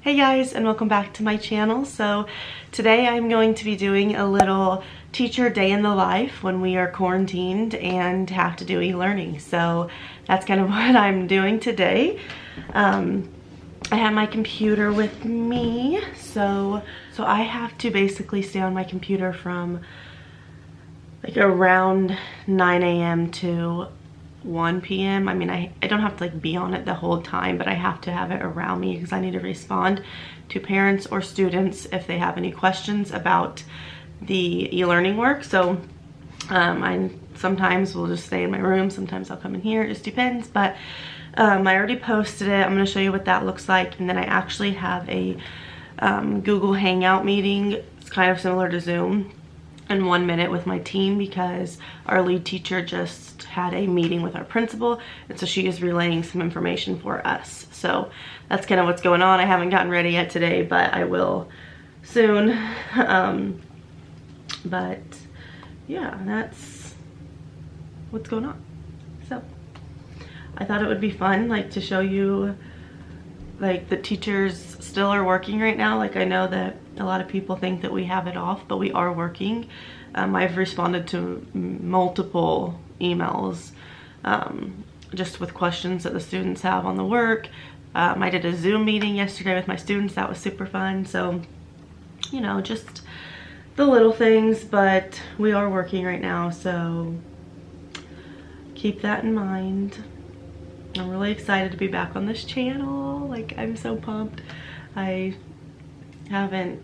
Hey guys, and welcome back to my channel. So today I'm going to be doing a little teacher day in the life when we are quarantined and have to do e-learning. So that's kind of what I'm doing today. I have my computer with me, so I have to basically stay on my computer from like around 9 a.m. to 1 p.m. I mean, I don't have to like be on it the whole time, but I have to have it around me because I need to respond to parents or students if they have any questions about the e-learning work. So I sometimes will just stay in my room, sometimes I'll come in here, it just depends. But I already posted it. I'm going to show you what that looks like, and then I actually have a Google Hangout meeting. It's kind of similar to Zoom, in 1 minute with my team, because our lead teacher just had a meeting with our principal, and so she is relaying some information for us. So that's kind of what's going on. I haven't gotten ready yet today, but I will soon. But yeah, that's what's going on. So I thought it would be fun, like, to show you like the teachers still are working right now. Like, I know that a lot of people think that we have it off, but we are working. I've responded to multiple emails just with questions that the students have on the work. I did a Zoom meeting yesterday with my students. That was super fun. So, you know, just the little things, but we are working right now, so keep that in mind. I'm really excited to be back on this channel. Like, I'm so pumped. I haven't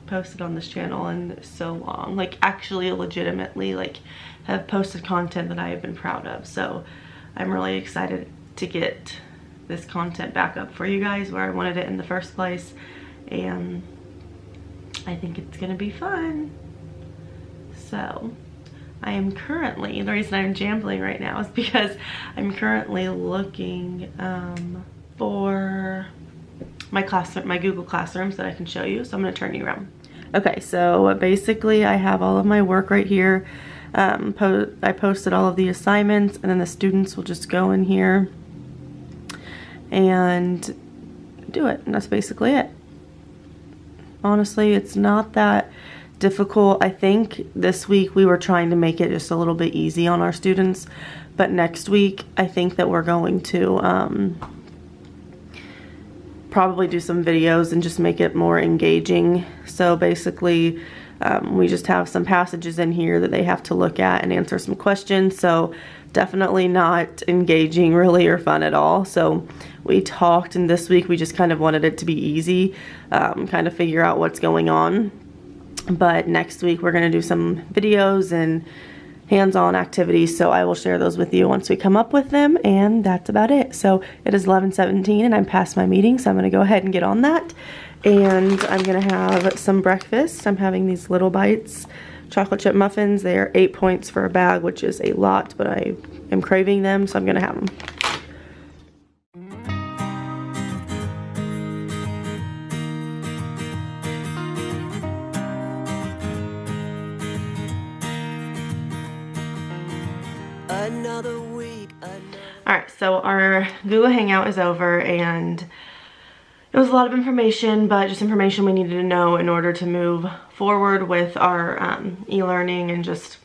posted on this channel in so long. Like, actually legitimately, like, have posted content that I have been proud of. So I'm really excited to get this content back up for you guys where I wanted it in the first place. And I think it's gonna be fun. So I am currently, the reason I'm jambling right now is because I'm currently looking for my classroom, my Google Classrooms that I can show you. So I'm gonna turn you around. Okay, so basically I have all of my work right here. I posted all of the assignments, and then the students will just go in here and do it, and that's basically it. Honestly, it's not that difficult. I think this week we were trying to make it just a little bit easy on our students, but next week I think that we're going to probably do some videos and just make it more engaging. So basically we just have some passages in here that they have to look at and answer some questions. So definitely not engaging really or fun at all. So we talked, and this week we just kind of wanted it to be easy, kind of figure out what's going on. But next week we're going to do some videos and hands-on activities, so I will share those with you once we come up with them, and that's about it. So it is 11:17 and I'm past my meeting, so I'm going to go ahead and get on that. And I'm going to have some breakfast. I'm having these Little Bites chocolate chip muffins. They are 8 points for a bag, which is a lot, but I am craving them, so I'm going to have them. Another week. Alright, so our Google Hangout is over, and it was a lot of information, but just information we needed to know in order to move forward with our e-learning and just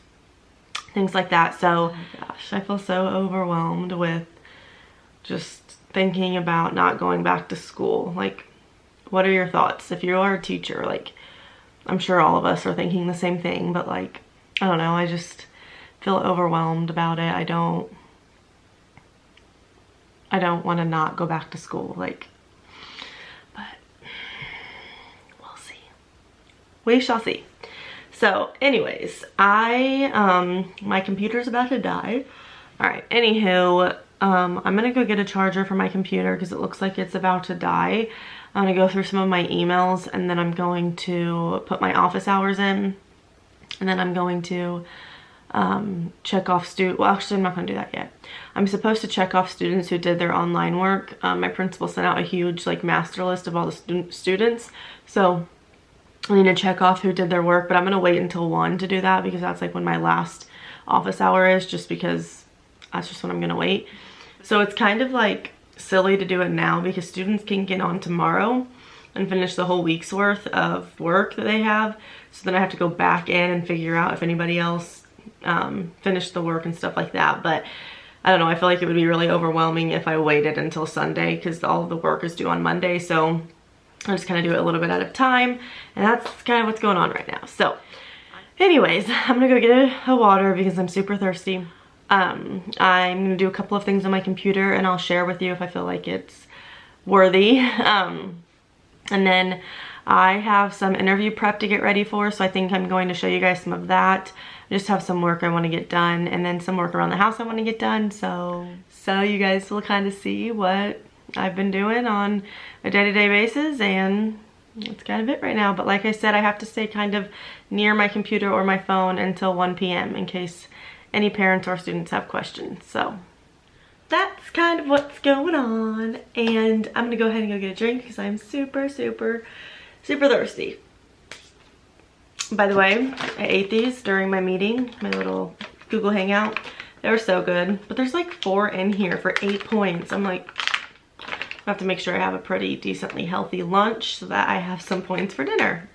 things like that. So, oh my gosh, I feel so overwhelmed with just thinking about not going back to school. Like, what are your thoughts? If you are a teacher, like, I'm sure all of us are thinking the same thing, but like, I don't know, I just feel overwhelmed about it. I don't want to not go back to school, like, but we'll see. We shall see. So anyways, my computer's about to die. All right, anywho, I'm gonna go get a charger for my computer because it looks like it's about to die. I'm gonna go through some of my emails, and then I'm going to put my office hours in, and then I'm going to check off well, actually I'm not going to do that yet. I'm supposed to check off students who did their online work. My principal sent out a huge like master list of all the students, so I need to check off who did their work, but I'm going to wait until 1 to do that because that's like when my last office hour is, just because that's just when I'm going to wait. So it's kind of like silly to do it now because students can get on tomorrow and finish the whole week's worth of work that they have. So then I have to go back in and figure out if anybody else finished the work and stuff like that. But I don't know, I feel like it would be really overwhelming if I waited until Sunday because all of the work is due on Monday. So I just kind of do it a little bit at a time, and that's kind of what's going on right now. So anyways, I'm gonna go get a water because I'm super thirsty. I'm gonna do a couple of things on my computer and I'll share with you if I feel like it's worthy. And then I have some interview prep to get ready for, so I think I'm going to show you guys some of that. I just have some work I want to get done and then some work around the house I want to get done. So you guys will kind of see what I've been doing on a day-to-day basis, and that's kind of it right now. But like I said, I have to stay kind of near my computer or my phone until 1 p.m. in case any parents or students have questions. So that's kind of what's going on, and I'm gonna go ahead and go get a drink because I'm super thirsty. By the way, I ate these during my meeting, my little Google Hangout. They were so good, but there's like 4 in here for 8 points. I'm like, I have to make sure I have a pretty decently healthy lunch so that I have some points for dinner.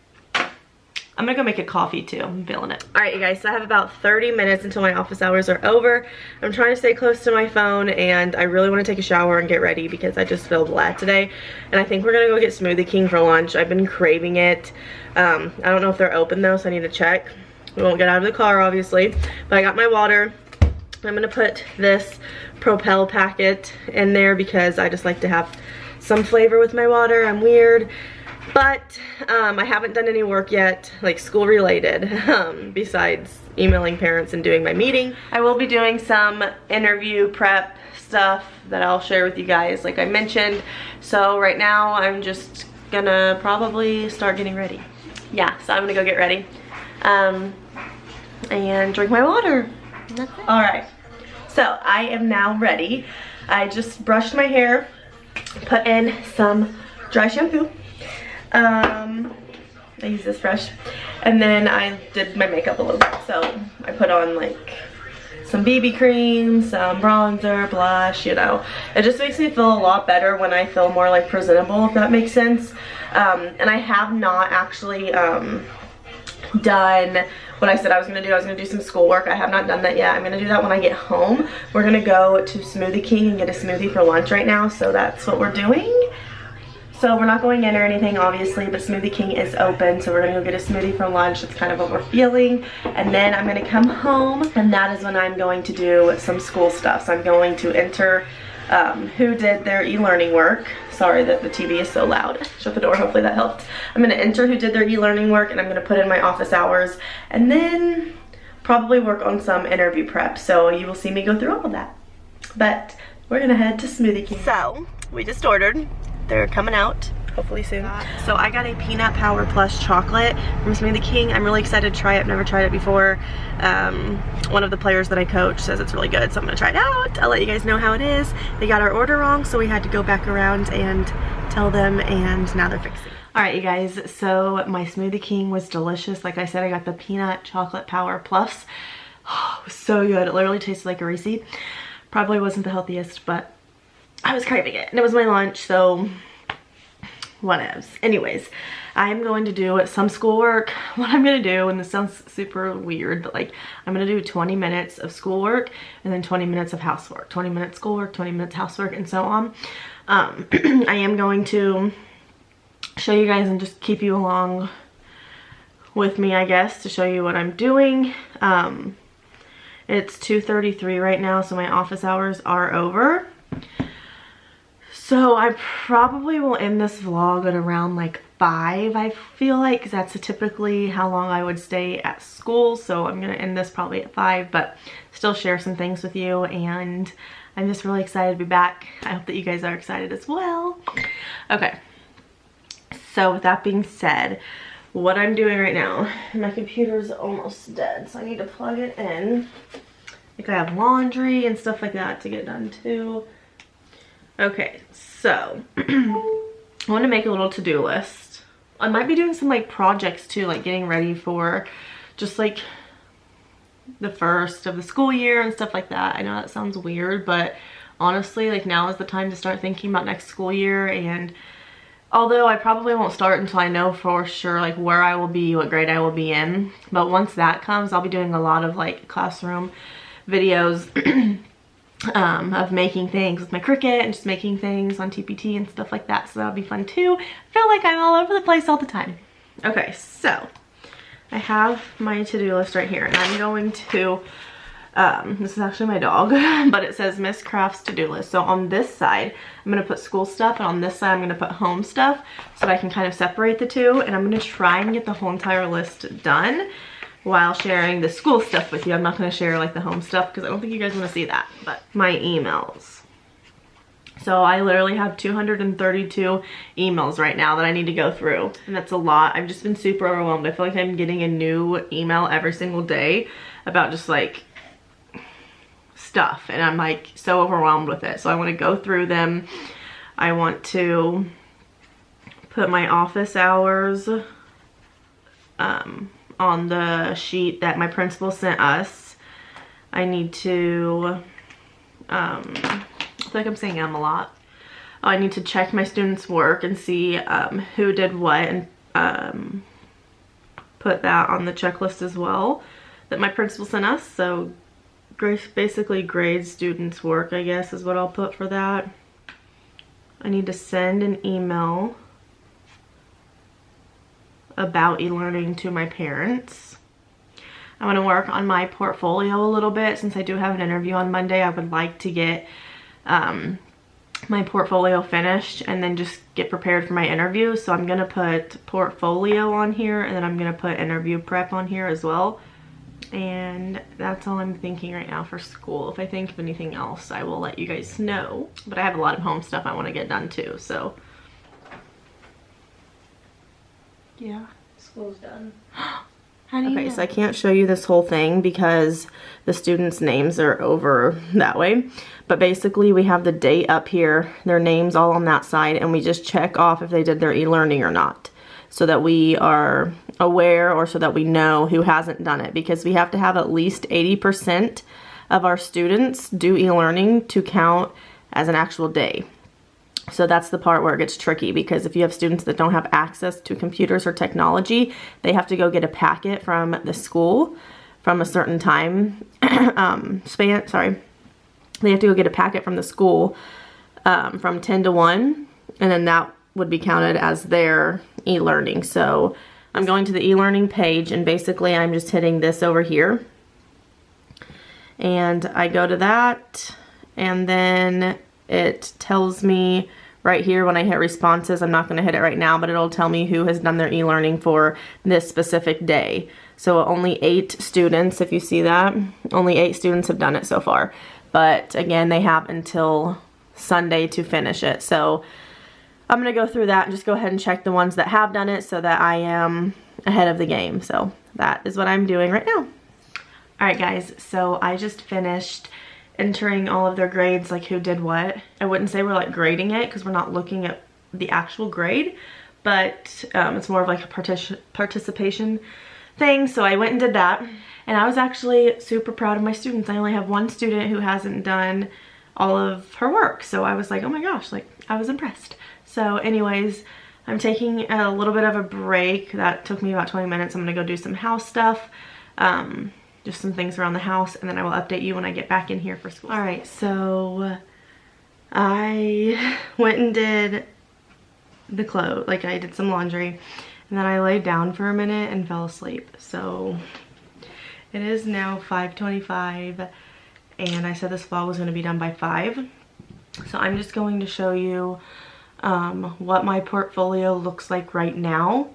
I'm gonna go make a coffee too. I'm feeling it. All right, you guys, so I have about 30 minutes until my office hours are over. I'm trying to stay close to my phone, and I really want to take a shower and get ready because I just feel blah today. And I think we're gonna go get Smoothie King for lunch. I've been craving it. I don't know if they're open though, so I need to check. We won't get out of the car, obviously, but I got my water. I'm gonna put this Propel packet in there because I just like to have some flavor with my water. I'm weird. But I haven't done any work yet, like school related, besides emailing parents and doing my meeting. I will be doing some interview prep stuff that I'll share with you guys like I mentioned. So right now I'm just gonna probably start getting ready. Yeah, so I'm gonna go get ready and drink my water. That's it. All right, so I am now ready. I just brushed my hair, put in some dry shampoo. I use this brush, and then I did my makeup a little bit. So I put on like some BB cream, some bronzer, blush, you know. It just makes me feel a lot better when I feel more like presentable, if that makes sense. And I have not actually done what I said I was gonna do. I was gonna do some schoolwork. I have not done that yet. I'm gonna do that when I get home. We're gonna go to Smoothie King and get a smoothie for lunch right now, so that's what we're doing. So we're not going in or anything, obviously, but Smoothie King is open, so we're gonna go get a smoothie for lunch. That's kind of what we're feeling. And then I'm gonna come home, and that is when I'm going to do some school stuff. So I'm going to enter who did their e-learning work. Sorry that the TV is so loud. Shut the door, hopefully that helped. I'm gonna enter who did their e-learning work, and I'm gonna put in my office hours, and then probably work on some interview prep. So you will see me go through all of that. But we're gonna head to Smoothie King. So we just ordered. They're coming out hopefully soon. So I got a peanut power plus chocolate from Smoothie King. I'm really excited to try it. I've never tried it before. One of the players that I coach says it's really good, so I'm gonna try it out. I'll let you guys know how it is. They got our order wrong, so we had to go back around and tell them, and now they're fixing it. All right, you guys, so my Smoothie King was delicious. Like I said, I got the peanut chocolate power plus. Oh, it was so good. It literally tasted like a Reese. Probably wasn't the healthiest, but I was craving it, and it was my lunch, so whatevs. Anyways, I'm going to do some schoolwork. What I'm going to do, and this sounds super weird, but like I'm going to do 20 minutes of schoolwork and then 20 minutes of housework. 20 minutes schoolwork, 20 minutes housework, and so on. I am going to show you guys and just keep you along with me, I guess, to show you what I'm doing. It's 2:33 right now, so my office hours are over. So I probably will end this vlog at around like 5, I feel like, because that's typically how long I would stay at school. So I'm gonna end this probably at 5, but still share some things with you, and I'm just really excited to be back. I hope that you guys are excited as well. Okay, so with that being said, what I'm doing right now, my computer's almost dead, so I need to plug it in. Like I have laundry and stuff like that to get done too. Okay, so I want to make a little to-do list. I might be doing some like projects too, like getting ready for just like the first of the school year and stuff like that. I know that sounds weird, but honestly, like now is the time to start thinking about next school year. And although I probably won't start until I know for sure like where I will be, what grade I will be in, but once that comes, I'll be doing a lot of like classroom videos of making things with my Cricut and just making things on TPT and stuff like that. So that'll be fun too. I feel like I'm all over the place all the time. Okay, so I have my to-do list right here, and I'm going to, this is actually my dog, but it says Miss Craft's to-do list. So on this side, I'm going to put school stuff, and on this side, I'm going to put home stuff so that I can kind of separate the two, and I'm going to try and get the whole entire list done while sharing the school stuff with you. I'm not going to share like the home stuff because I don't think you guys want to see that. But my emails. So I literally have 232 emails right now that I need to go through, and that's a lot. I've just been super overwhelmed. I feel like I'm getting a new email every single day about just like stuff, and I'm like so overwhelmed with it. So I want to go through them. I want to put my office hours on the sheet that my principal sent us. I need to I feel like I'm saying a lot. Oh, I need to check my students' work and see who did what, and put that on the checklist as well that my principal sent us. So basically grade students' work, I guess, is what I'll put for that. I need to send an email about e-learning to my parents. I want to work on my portfolio a little bit. Since I do have an interview on Monday, I would like to get my portfolio finished and then just get prepared for my interview. So I'm gonna put portfolio on here, and then I'm gonna put interview prep on here as well. And that's all I'm thinking right now for school. If I think of anything else, I will let you guys know. But I have a lot of home stuff I want to get done too, so yeah. School's done. Okay, so I can't show you this whole thing because the students' names are over that way. But basically we have the date up here, their names all on that side, and we just check off if they did their e-learning or not, so that we are aware, or so that we know who hasn't done it, because we have to have at least 80% of our students do e-learning to count as an actual day. So that's the part where it gets tricky, because if you have students that don't have access to computers or technology, they have to go get a packet from the school from a certain time span. Sorry. They have to go get a packet from the school from 10 to 1, and then that would be counted as their e-learning. So I'm going to the e-learning page, and basically I'm just hitting this over here. And I go to that, and then it tells me right here when I hit responses, I'm not going to hit it right now, but it'll tell me who has done their e-learning for this specific day. So only 8 students, if you see that, only 8 students have done it so far. But again, they have until Sunday to finish it. So I'm going to go through that and just go ahead and check the ones that have done it so that I am ahead of the game. So that is what I'm doing right now. Alright guys, so I just finished entering all of their grades, like who did what. I wouldn't say we're like grading it because we're not looking at the actual grade, but it's more of like a participation thing. So I went and did that, and I was actually super proud of my students. I only have one student who hasn't done all of her work, so I was like, oh my gosh, like I was impressed. So anyways, I'm taking a little bit of a break. That took me about 20 minutes. I'm gonna go do some house stuff, just some things around the house, and then I will update you when I get back in here for school. All right, so I went and did the clothes, like I did some laundry, and then I laid down for a minute and fell asleep. So it is now 5:25, and I said this vlog was gonna be done by 5. So I'm just going to show you what my portfolio looks like right now.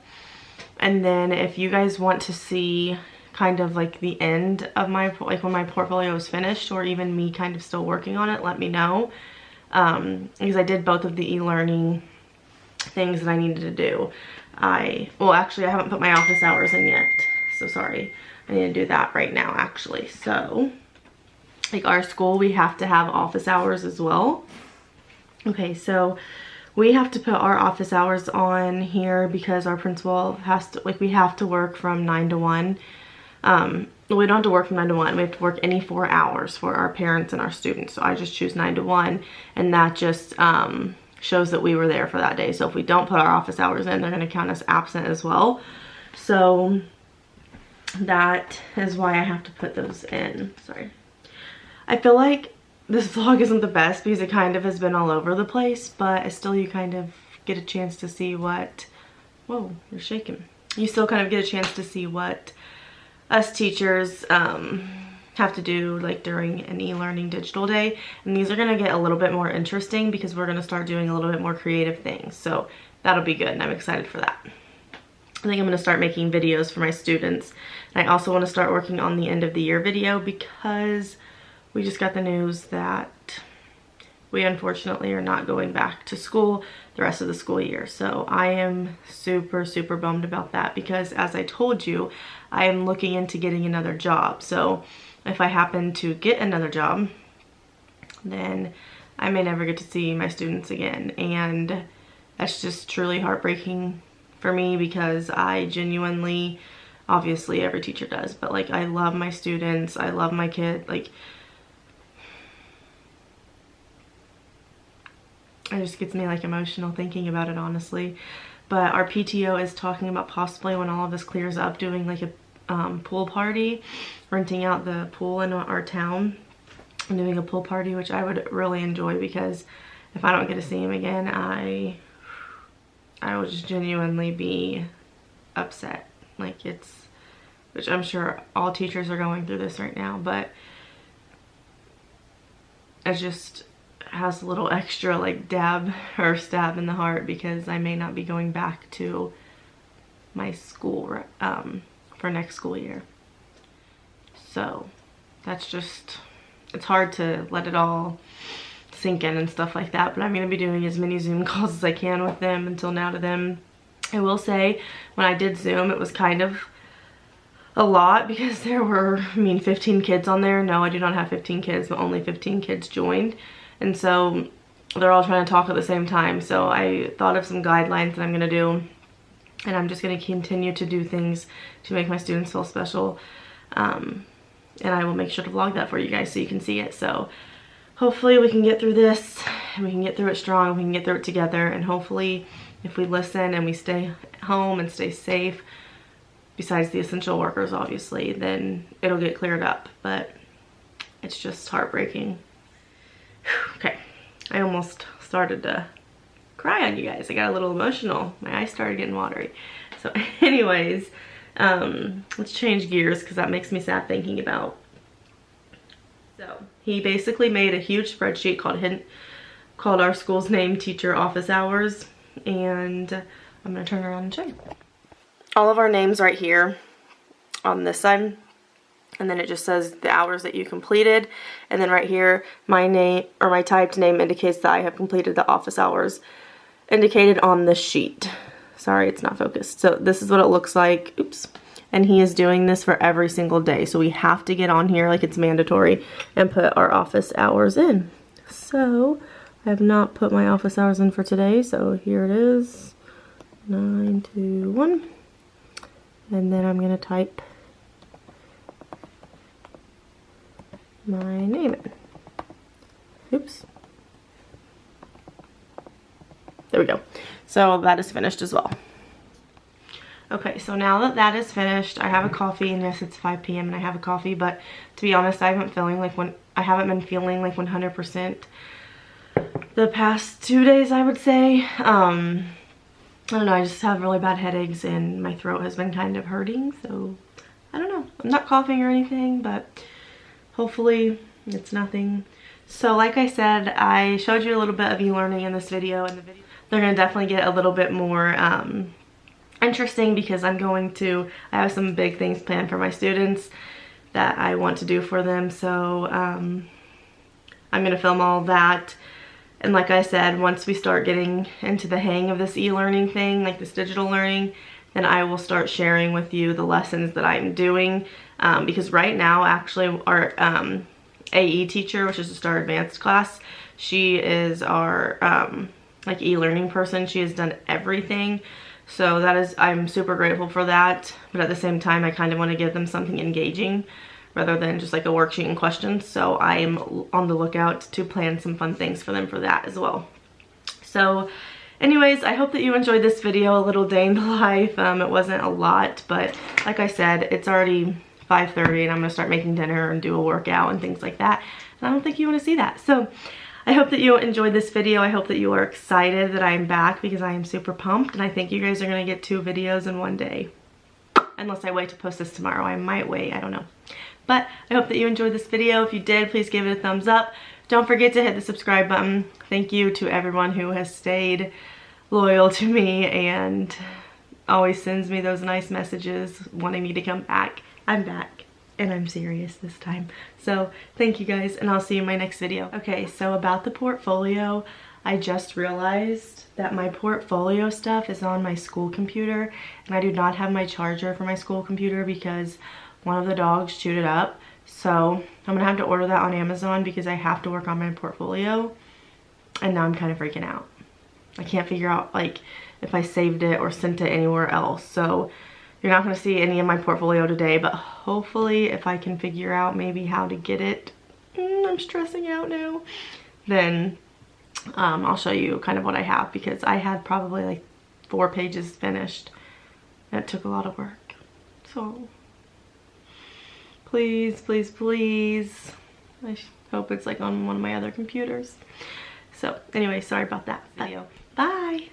And then if you guys want to see kind of like the end of my, like when my portfolio is finished, or even me kind of still working on it, let me know. Because I did both of the e-learning things that I needed to do. Well actually I haven't put my office hours in yet, so sorry. I need to do that right now actually. So like our school, we have to have office hours as well. Okay, so we have to put our office hours on here because our principal has to, like we have to work from 9 to 1. we don't have to work from 9 to 1. We have to work any 4 hours for our parents and our students. So I just choose 9 to 1, and that just shows that we were there for that day. So if we don't put our office hours in, they're going to count us absent as well. So that is why I have to put those in. Sorry. I feel like this vlog isn't the best because it kind of has been all over the place, but still you kind of get a chance to see what, whoa, you're shaking. You still kind of get a chance to see what us teachers have to do like during an e-learning digital day. And these are going to get a little bit more interesting because we're going to start doing a little bit more creative things. So that'll be good, and I'm excited for that. I think I'm going to start making videos for my students. And I also want to start working on the end of the year video because we just got the news that we unfortunately are not going back to school the rest of the school year. So I am super, super bummed about that because, as I told you, I am looking into getting another job. So if I happen to get another job, then I may never get to see my students again. And that's just truly heartbreaking for me because I genuinely, obviously every teacher does, but like I love my students, I love my kid, like it just gets me like emotional thinking about it, honestly. But our PTO is talking about possibly, when all of this clears up, doing like a pool party, renting out the pool in our town and doing a pool party, which I would really enjoy because if I don't get to see him again, I would just genuinely be upset. Like it's, which I'm sure all teachers are going through this right now, but it just has a little extra like dab or stab in the heart because I may not be going back to my school for next school year. So that's just, it's hard to let it all sink in and stuff like that, but I'm going to be doing as many Zoom calls as I can with them until now to them. I will say, when I did Zoom, it was kind of a lot because there were, 15 kids on there. No, I do not have 15 kids, but only 15 kids joined. And so they're all trying to talk at the same time. So I thought of some guidelines that I'm going to do. And I'm just going to continue to do things to make my students feel special. And I will make sure to vlog that for you guys so you can see it. So hopefully we can get through this and we can get through it strong. We can get through it together. And hopefully if we listen and we stay home and stay safe, besides the essential workers obviously, then it'll get cleared up. But it's just heartbreaking. Okay, I almost started to cry on you guys. I got a little emotional. My eyes started getting watery. So anyways, let's change gears because that makes me sad thinking about. So he basically made a huge spreadsheet called our school's name, teacher office hours, and I'm gonna turn around and show you. All of our names right here on this side, and then it just says the hours that you completed, and then right here my name, or my typed name, indicates that I have completed the office hours indicated on this sheet. Sorry, it's not focused. So this is what it looks like. Oops. And he is doing this for every single day, so we have to get on here like it's mandatory and put our office hours in. So I have not put my office hours in for today, so here it is, 9 to 1, and then I'm gonna type my name in. Oops. There we go. So that is finished as well. Okay, so now that that is finished, I have a coffee, and yes, it's 5 p.m. and I have a coffee, but to be honest, I haven't been feeling like 100% the past 2 days, I would say. I don't know, I just have really bad headaches and my throat has been kind of hurting, so I don't know. I'm not coughing or anything, but hopefully it's nothing. So like I said, I showed you a little bit of e-learning in this video, and they're going to definitely get a little bit more interesting because I have some big things planned for my students that I want to do for them. So I'm going to film all of that. And like I said, once we start getting into the hang of this e-learning thing, like this digital learning, then I will start sharing with you the lessons that I'm doing. Because right now, actually, our AE teacher, which is just our advanced class, she is our like e-learning person. She has done everything. So that is, I'm super grateful for that. But at the same time, I kind of want to give them something engaging rather than just like a worksheet and questions. So I am on the lookout to plan some fun things for them for that as well. So anyways, I hope that you enjoyed this video, a little day in the life. It wasn't a lot, but like I said, it's already 5:30 and I'm gonna start making dinner and do a workout and things like that. And I don't think you wanna see that. So I hope that you enjoyed this video. I hope that you are excited that I'm back because I am super pumped, and I think you guys are gonna get 2 videos in one day. Unless I wait to post this tomorrow. I might wait, I don't know. But I hope that you enjoyed this video. If you did, please give it a thumbs up. Don't forget to hit the subscribe button. Thank you to everyone who has stayed loyal to me and always sends me those nice messages wanting me to come back. I'm back and I'm serious this time. So thank you guys, and I'll see you in my next video. Okay, so about the portfolio, I just realized that my portfolio stuff is on my school computer, and I do not have my charger for my school computer because one of the dogs chewed it up. So I'm gonna have to order that on Amazon because I have to work on my portfolio, and now I'm kind of freaking out. I can't figure out like if I saved it or sent it anywhere else. So you're not gonna see any of my portfolio today, but hopefully if I can figure out maybe how to get it, I'm stressing out now, then I'll show you kind of what I have, because I had probably like 4 pages finished and it took a lot of work. So please, please, please, I hope it's like on one of my other computers. So anyway, sorry about that video. Bye.